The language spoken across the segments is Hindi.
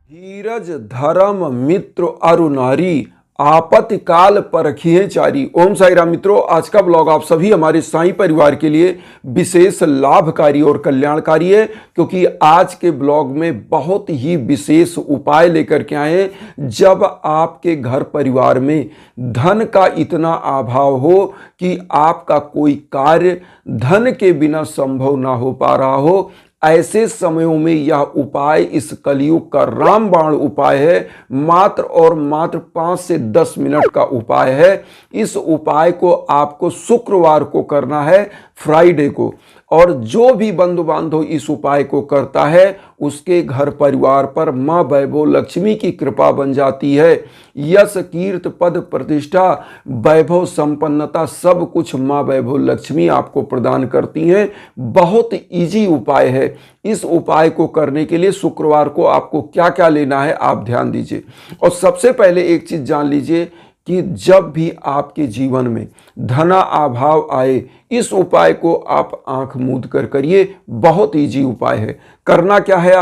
धीरज धर्म मित्र अरु नारी आपत्ति काल परखिए चारी। ओम साई राम मित्रों, आज का ब्लॉग आप सभी हमारे साईं परिवार के लिए विशेष लाभकारी और कल्याणकारी है, क्योंकि आज के ब्लॉग में बहुत ही विशेष उपाय लेकर के आए हैं। जब आपके घर परिवार में धन का इतना अभाव हो कि आपका कोई कार्य धन के बिना संभव ना हो पा रहा हो, ऐसे समयों में यह उपाय इस कलयुग का रामबाण उपाय है। मात्र और मात्र 5 से 10 मिनट का उपाय है। इस उपाय को आपको शुक्रवार को करना है, फ्राइडे को। और जो भी बंधु बांधव इस उपाय को करता है उसके घर परिवार पर मां वैभव लक्ष्मी की कृपा बन जाती है। यश कीर्त पद प्रतिष्ठा वैभव संपन्नता सब कुछ मां वैभव लक्ष्मी आपको प्रदान करती हैं। बहुत इजी उपाय है। इस उपाय को करने के लिए शुक्रवार को आपको क्या क्या लेना है आप ध्यान दीजिए। और सबसे पहले एक चीज जान लीजिए कि जब भी आपके जीवन में धना अभाव आए, इस उपाय को आप आंख मूंद कर करिए। बहुत इजी उपाय है। करना क्या है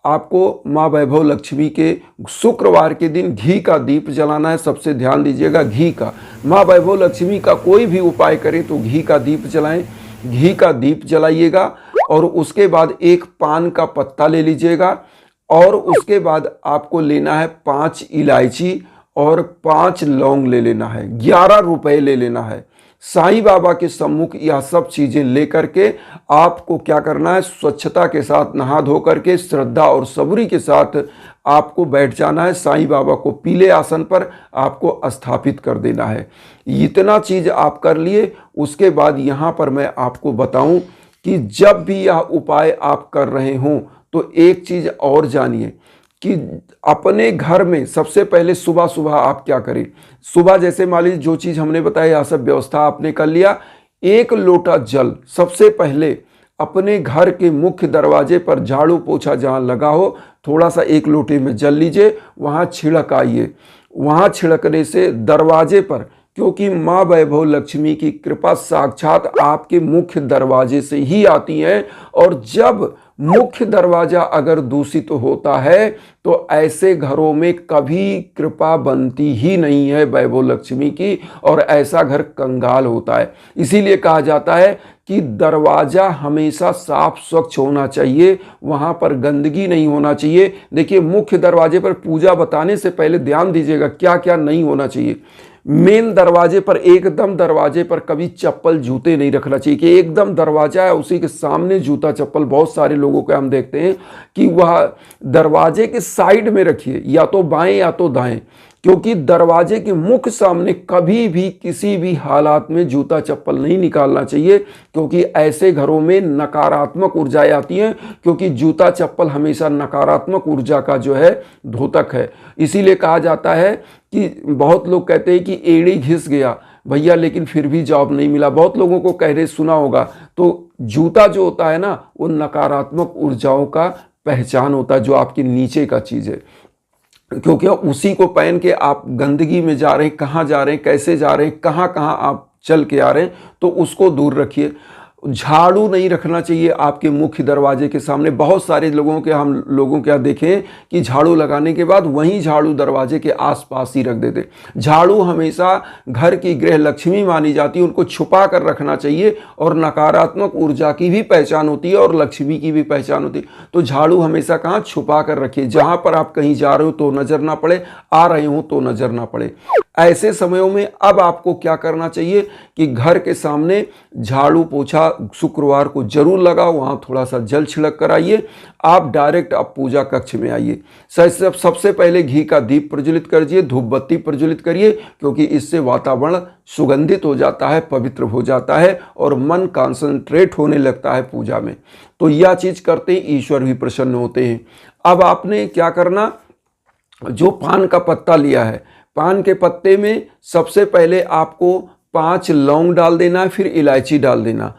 आपको माँ वैभव लक्ष्मी के शुक्रवार के दिन घी का दीप जलाना है। सबसे ध्यान दीजिएगा, घी का। माँ वैभव लक्ष्मी का कोई भी उपाय करें तो घी का दीप जलाएं। घी का दीप जलाइएगा और उसके बाद एक पान का पत्ता ले लीजिएगा और उसके बाद आपको लेना है 5 इलायची और 5 लौंग ले लेना है। 11 रुपए ले लेना है। साईं बाबा के सम्मुख यह सब चीजें लेकर के आपको क्या करना है, स्वच्छता के साथ नहा धो करके श्रद्धा और सबूरी के साथ आपको बैठ जाना है। साईं बाबा को पीले आसन पर आपको स्थापित कर देना है। इतना चीज आप कर लिए। उसके बाद यहाँ पर मैं आपको बताऊं कि जब भी यह उपाय आप कर रहे हों तो एक चीज और जानिए कि अपने घर में सबसे पहले सुबह सुबह आप क्या करें। सुबह जैसे मान लीजिए जो चीज हमने बताया, यह सब व्यवस्था आपने कर लिया। 1 लोटा जल सबसे पहले अपने घर के मुख्य दरवाजे पर झाड़ू पोछा जहां लगा हो, थोड़ा सा 1 लोटे में जल लीजिए, वहां छिड़क आइए। वहां छिड़कने से दरवाजे पर, क्योंकि माँ वैभव लक्ष्मी की कृपा साक्षात आपके मुख्य दरवाजे से ही आती है। और जब मुख्य दरवाजा अगर दूषित होता है तो ऐसे घरों में कभी कृपा बनती ही नहीं है वैभव लक्ष्मी की, और ऐसा घर कंगाल होता है। इसीलिए कहा जाता है कि दरवाजा हमेशा साफ स्वच्छ होना चाहिए, वहां पर गंदगी नहीं होना चाहिए। देखिए, मुख्य दरवाजे पर पूजा बताने से पहले ध्यान दीजिएगा क्या क्या नहीं होना चाहिए। मेन दरवाजे पर, एकदम दरवाजे पर कभी चप्पल जूते नहीं रखना चाहिए कि एकदम दरवाजा है उसी के सामने जूता चप्पल। बहुत सारे लोगों को हम देखते हैं कि वह दरवाजे के साइड में रखिए, या तो बाएं या तो दाएं, क्योंकि दरवाजे के मुख सामने कभी भी किसी भी हालात में जूता चप्पल नहीं निकालना चाहिए, क्योंकि ऐसे घरों में नकारात्मक ऊर्जाएं आती हैं। क्योंकि जूता चप्पल हमेशा नकारात्मक ऊर्जा का जो है द्योतक है। इसीलिए कहा जाता है कि बहुत लोग कहते हैं कि एड़ी घिस गया भैया लेकिन फिर भी जॉब नहीं मिला। बहुत लोगों को कह रहे सुना होगा। तो जूता जो होता है ना, वो नकारात्मक ऊर्जाओं का पहचान होता है, जो आपके नीचे का चीज़ है। क्योंकि उसी को पहन के आप गंदगी में जा रहे हैं, कहाँ जा रहे हैं, कैसे जा रहे हैं, कहाँ कहाँ आप चल के आ रहे हैं, तो उसको दूर रखिए। झाड़ू नहीं रखना चाहिए आपके मुख्य दरवाजे के सामने। बहुत सारे हम लोगों के यहाँ देखें कि झाड़ू लगाने के बाद वहीं झाड़ू दरवाजे के आसपास ही रख देते। झाड़ू हमेशा घर की गृह लक्ष्मी मानी जाती है, उनको छुपा कर रखना चाहिए। और नकारात्मक ऊर्जा की भी पहचान होती है और लक्ष्मी की भी पहचान होती है। तो झाड़ू हमेशा कहाँ छुपा कर रखिए, जहाँ पर आप कहीं जा रहे हो तो नजर ना पड़े, आ रहे हो तो नजर ना पड़े। ऐसे समयों में अब आपको क्या करना चाहिए कि घर के सामने झाड़ू पोछा शुक्रवार को जरूर लगाओ, वहां थोड़ा सा जल छिड़क कर आइए। आप डायरेक्ट आप पूजा कक्ष में आइए। सबसे पहले घी का दीप प्रज्वलित करिए, धूप बत्ती प्रज्वलित करिए, क्योंकि इससे वातावरण सुगंधित हो जाता है, पवित्र हो जाता है और मन कॉन्सेंट्रेट होने लगता है पूजा में। तो यह चीज करते ही ईश्वर भी प्रसन्न होते हैं। अब आपने क्या करना, जो पान का पत्ता लिया है, पान के पत्ते में सबसे पहले आपको 5 लौंग डाल देना है, फिर इलायची डाल देना।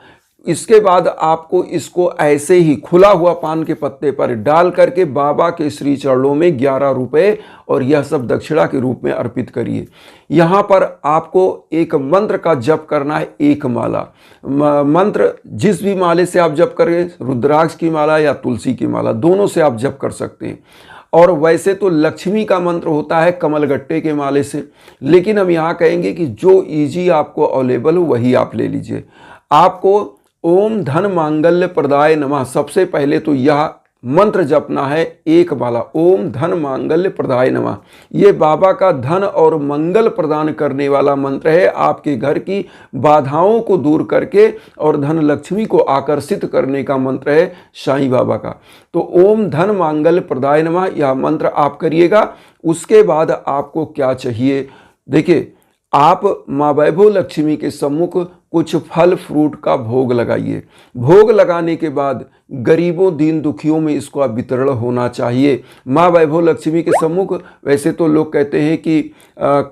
इसके बाद आपको इसको ऐसे ही खुला हुआ पान के पत्ते पर डाल करके बाबा के श्री चरणों में 11 रुपए और यह सब दक्षिणा के रूप में अर्पित करिए। यहाँ पर आपको एक मंत्र का जप करना है, एक माला। मंत्र जिस भी माले से आप जप करें, रुद्राक्ष की माला या तुलसी की माला, दोनों से आप जप कर सकते हैं। और वैसे तो लक्ष्मी का मंत्र होता है कमलगट्टे के माले से, लेकिन हम यहाँ कहेंगे कि जो इजी आपको अवेलेबल हो वही आप ले लीजिए। आपको ओम धन मांगल्य प्रदाय नमः सबसे पहले तो यह मंत्र जपना है, एक वाला ओम धन मांगल्य प्रदाय नमः। ये बाबा का धन और मंगल प्रदान करने वाला मंत्र है, आपके घर की बाधाओं को दूर करके और धन लक्ष्मी को आकर्षित करने का मंत्र है साईं बाबा का। तो ओम धन मांगल्य प्रदाय नमः यह मंत्र आप करिएगा। उसके बाद आपको क्या चाहिए, देखिए आप माँ वैभव लक्ष्मी के सम्मुख कुछ फल फ्रूट का भोग लगाइए। भोग लगाने के बाद गरीबों दीन दुखियों में इसको आप वितरण होना चाहिए। माँ वैभव लक्ष्मी के सम्मुख वैसे तो लोग कहते हैं कि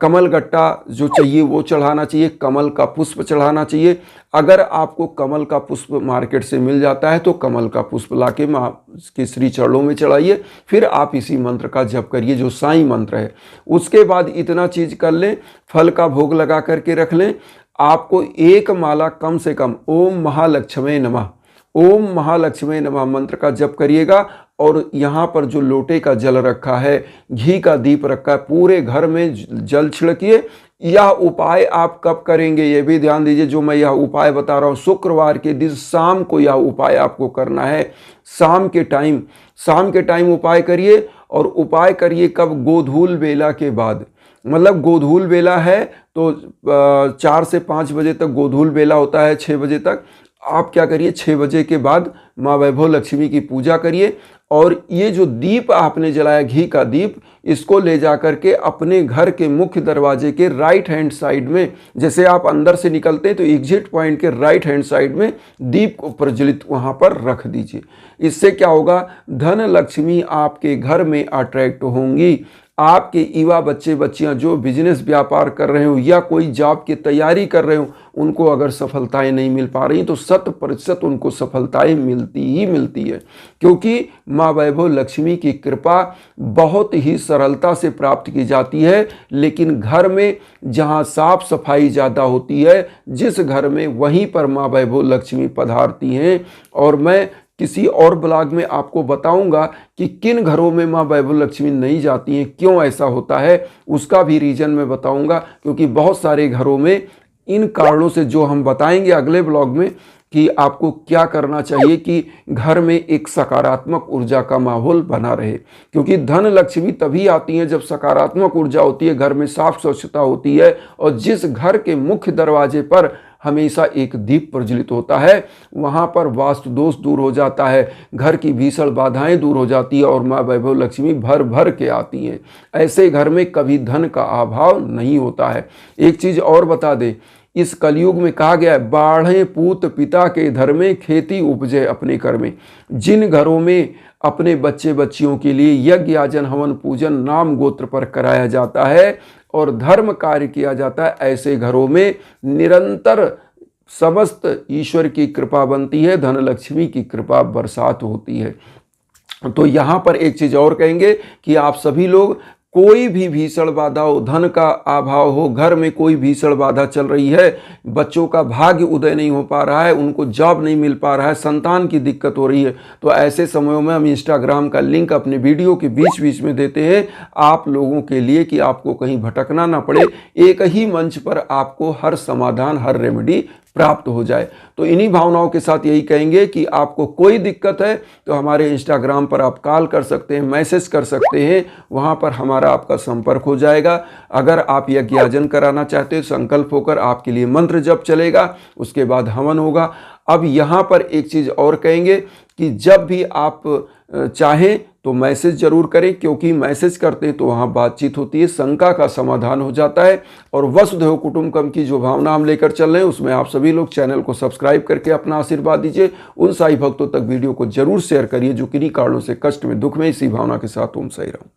कमल गट्टा जो चाहिए वो चढ़ाना चाहिए, कमल का पुष्प चढ़ाना चाहिए। अगर आपको कमल का पुष्प मार्केट से मिल जाता है तो कमल का पुष्प लाके माँ के श्री चरणों में चढ़ाइए, फिर आप इसी मंत्र का जप करिए जो साईं मंत्र है। उसके बाद इतना चीज कर लें, फल का भोग लगा करके रख लें। आपको एक माला कम से कम ओम महालक्ष्मी नमः, ओम महालक्ष्मी नमः मंत्र का जप करिएगा। और यहाँ पर जो लोटे का जल रखा है, घी का दीप रखा है, पूरे घर में जल छिड़किए। यह उपाय आप कब करेंगे ये भी ध्यान दीजिए। जो मैं यह उपाय बता रहा हूँ शुक्रवार के दिन शाम को यह उपाय आपको करना है। शाम के टाइम उपाय करिए। और उपाय करिए कब, गोधूल बेला के बाद। मतलब गोधूल बेला है तो 4 से 5 बजे तक गोधूल बेला होता है, 6 बजे तक। आप क्या करिए, 6 बजे के बाद माँ वैभव लक्ष्मी की पूजा करिए। और ये जो दीप आपने जलाया, घी का दीप, इसको ले जा करके अपने घर के मुख्य दरवाजे के राइट हैंड साइड में, जैसे आप अंदर से निकलते हैं तो एग्जिट पॉइंट के राइट हैंड साइड में दीप को प्रज्वलित वहाँ पर रख दीजिए। इससे क्या होगा, धन लक्ष्मी आपके घर में अट्रैक्ट होंगी। आपके युवा बच्चे बच्चियां जो बिजनेस व्यापार कर रहे हो या कोई जॉब की तैयारी कर रहे हो, उनको अगर सफलताएं नहीं मिल पा रही तो 100% उनको सफलताएं मिलती ही मिलती है। क्योंकि माँ वैभव लक्ष्मी की कृपा बहुत ही सरलता से प्राप्त की जाती है। लेकिन घर में जहाँ साफ सफाई ज़्यादा होती है, जिस घर में, वहीं पर माँ वैभव लक्ष्मी पधारती हैं। और मैं किसी और ब्लॉग में आपको बताऊंगा कि किन घरों में माँ वैभव लक्ष्मी नहीं जाती हैं, क्यों ऐसा होता है, उसका भी रीजन मैं बताऊंगा। क्योंकि बहुत सारे घरों में इन कारणों से, जो हम बताएंगे अगले ब्लॉग में कि आपको क्या करना चाहिए कि घर में एक सकारात्मक ऊर्जा का माहौल बना रहे। क्योंकि धन लक्ष्मी तभी आती है जब सकारात्मक ऊर्जा होती है, घर में साफ स्वच्छता होती है। और जिस घर के मुख्य दरवाजे पर हमेशा एक दीप प्रज्वलित होता है, वहाँ पर वास्तु दोष दूर हो जाता है, घर की भीषण बाधाएं दूर हो जाती है और माँ वैभव लक्ष्मी भर भर के आती हैं। ऐसे घर में कभी धन का अभाव नहीं होता है। एक चीज़ और बता दें, इस कलयुग में कहा गया है, बाढ़े पूत पिता के धर में, खेती उपजे अपने कर में। जिन घरों में अपने बच्चे बच्चियों के लिए यज्ञ याजन हवन पूजन नाम गोत्र पर कराया जाता है और धर्म कार्य किया जाता है, ऐसे घरों में निरंतर समस्त ईश्वर की कृपा बनती है, धन लक्ष्मी की कृपा बरसात होती है। तो यहाँ पर एक चीज़ और कहेंगे कि आप सभी लोग, कोई भी भीषण बाधा हो, धन का अभाव हो, घर में कोई भीषण बाधा चल रही है, बच्चों का भाग्य उदय नहीं हो पा रहा है, उनको जॉब नहीं मिल पा रहा है, संतान की दिक्कत हो रही है, तो ऐसे समयों में हम इंस्टाग्राम का लिंक अपने वीडियो के बीच बीच में देते हैं आप लोगों के लिए कि आपको कहीं भटकना ना पड़े, एक ही मंच पर आपको हर समाधान, हर रेमेडी प्राप्त हो जाए। तो इन्हीं भावनाओं के साथ यही कहेंगे कि आपको कोई दिक्कत है तो हमारे इंस्टाग्राम पर आप कॉल कर सकते हैं, मैसेज कर सकते हैं, वहाँ पर हमारा आपका संपर्क हो जाएगा। अगर आप यज्ञ याजन कराना चाहते हैं, संकल्प होकर आपके लिए मंत्र जप चलेगा, उसके बाद हवन होगा। अब यहाँ पर एक चीज़ और कहेंगे कि जब भी आप चाहें तो मैसेज जरूर करें, क्योंकि मैसेज करते हैं तो वहाँ बातचीत होती है, शंका का समाधान हो जाता है। और वसुधैव कुटुंबकम की जो भावना हम लेकर चल रहे हैं, उसमें आप सभी लोग चैनल को सब्सक्राइब करके अपना आशीर्वाद दीजिए। उन साई भक्तों तक वीडियो को जरूर शेयर करिए जो किन्हीं कारणों से कष्ट में, दुख में, इसी भावना के साथ ओम साई राम।